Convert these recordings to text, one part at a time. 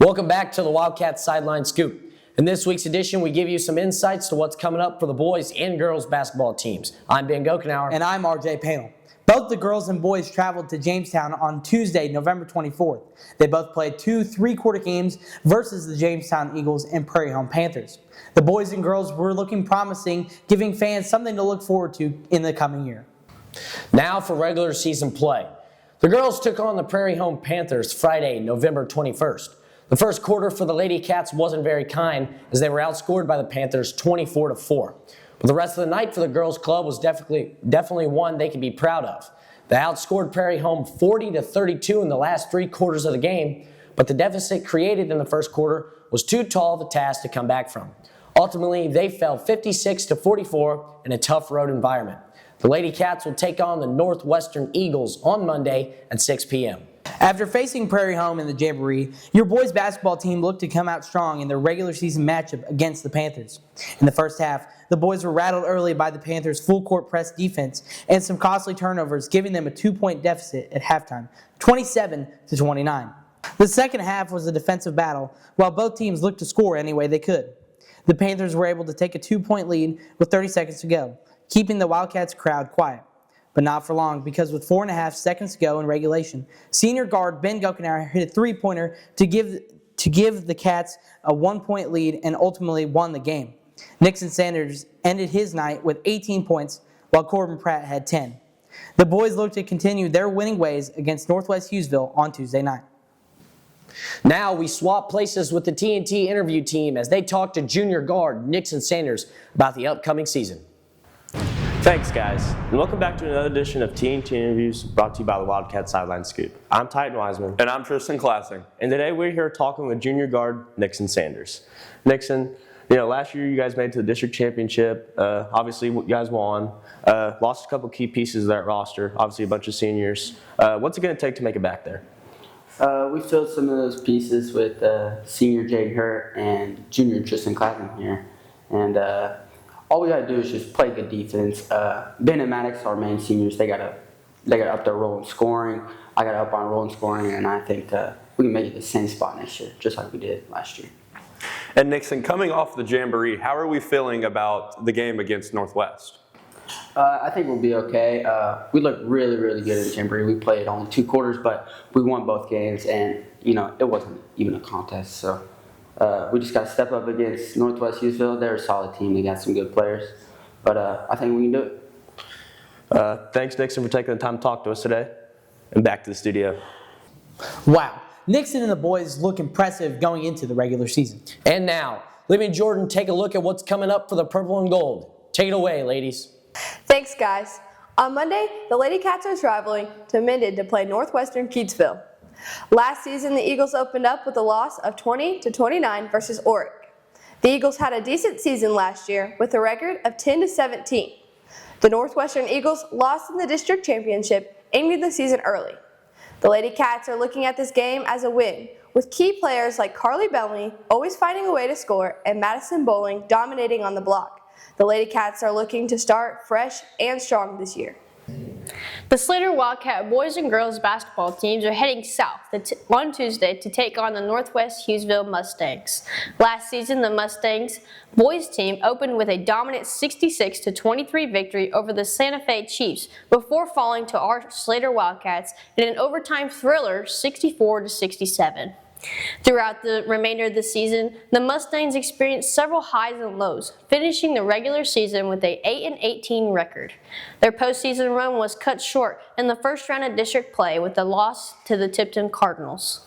Welcome back to the Wildcat Sideline Scoop. In this week's edition, we give you some insights to what's coming up for the boys and girls basketball teams. I'm Ben Gokenauer. And I'm RJ Panel. Both the girls and boys traveled to Jamestown on Tuesday, November 24th. They both played 2 3-quarter games versus the Jamestown Eagles and Prairie Home Panthers. The boys and girls were looking promising, giving fans something to look forward to in the coming year. Now for regular season play. The girls took on the Prairie Home Panthers Friday, November 21st. The first quarter for the Lady Cats wasn't very kind as they were outscored by the Panthers 24-4. But the rest of the night for the girls club was definitely one they could be proud of. They outscored Prairie Home 40-32 in the last 3 quarters of the game, but the deficit created in the first quarter was too tall of a task to come back from. Ultimately, they fell 56-44 in a tough road environment. The Lady Cats will take on the Northwestern Eagles on Monday at 6 p.m. After facing Prairie Home in the Jamboree, your boys basketball team looked to come out strong in their regular season matchup against the Panthers. In the first half, the boys were rattled early by the Panthers' full-court press defense and some costly turnovers, giving them a 2-point deficit at halftime, 27-29. The second half was a defensive battle, while both teams looked to score any way they could. The Panthers were able to take a 2-point lead with 30 seconds to go, keeping the Wildcats crowd quiet. But not for long, because with 4.5 seconds to go in regulation, senior guard Ben Gokenauer hit a 3-pointer to give the Cats a 1-point lead and ultimately won the game. Nixon Sanders ended his night with 18 points, while Corbin Pratt had 10. The boys look to continue their winning ways against Northwest Hughesville on Tuesday night. Now we swap places with the TNT interview team as they talk to junior guard Nixon Sanders about the upcoming season. Thanks, guys, and welcome back to another edition of TNT Interviews brought to you by the Wildcat Sideline Scoop. I'm Tytan Wiseman. And I'm Tristen Classing. And today we're here talking with junior guard Nixon Sanders. Nixon, last year you guys made it to the district championship. Obviously, you guys won. Lost a couple key pieces of that roster, obviously a bunch of seniors. What's it going to take to make it back there? We filled some of those pieces with senior Jade Hurt and junior Tristan Clapping here. And all we gotta do is just play good defense. Ben and Maddox, our main seniors, they gotta up their role in scoring. I gotta up our role in scoring, and I think we can make it the same spot next year, just like we did last year. And Nixon, coming off the Jamboree, how are we feeling about the game against Northwest? I think we'll be okay. We looked really, really good in the Jamboree. We played only 2 quarters, but we won both games, and it wasn't even a contest. So we just got to step up against Northwest Hughesville. They're a solid team. They got some good players, but I think we can do it. Thanks, Nixon, for taking the time to talk to us today. And back to the studio. Wow, Nixon and the boys look impressive going into the regular season. And now, Libby and Jourden take a look at what's coming up for the purple and gold. Take it away, ladies. Thanks, guys. On Monday, the Lady Cats are traveling to Minden to play Northwestern Keatsville. Last season, the Eagles opened up with a loss of 20-29 versus Oric. The Eagles had a decent season last year with a record of 10-17. The Northwestern Eagles lost in the district championship, ending the season early. The Lady Cats are looking at this game as a win, with key players like Carly Bellamy always finding a way to score and Madison Bowling dominating on the block. The Lady Cats are looking to start fresh and strong this year. The Slater Wildcat boys and girls basketball teams are heading south on Tuesday to take on the Northwest Hughesville Mustangs. Last season, the Mustangs boys team opened with a dominant 66-23 victory over the Santa Fe Chiefs before falling to our Slater Wildcats in an overtime thriller 64-67. Throughout the remainder of the season, the Mustangs experienced several highs and lows, finishing the regular season with a 8-18 record. Their postseason run was cut short in the first round of district play with a loss to the Tipton Cardinals.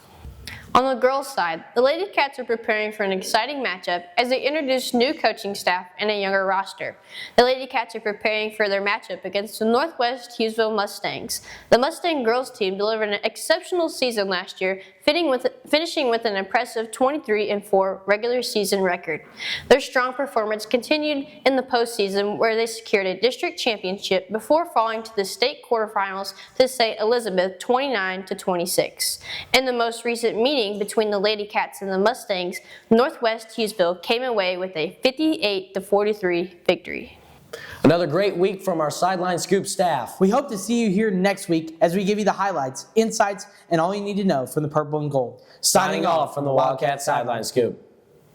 On the girls' side, the Lady Cats are preparing for an exciting matchup as they introduce new coaching staff and a younger roster. The Lady Cats are preparing for their matchup against the Northwest Hughesville Mustangs. The Mustang girls team delivered an exceptional season last year, finishing with an impressive 23-4 regular season record. Their strong performance continued in the postseason, where they secured a district championship before falling to the state quarterfinals to St. Elizabeth 29-26. In the most recent meeting between the Lady Cats and the Mustangs, Northwest Hughesville came away with a 58-43 victory. Another great week from our Sideline Scoop staff. We hope to see you here next week as we give you the highlights, insights, and all you need to know from the purple and gold. Signing off from the Wildcat Sideline Scoop.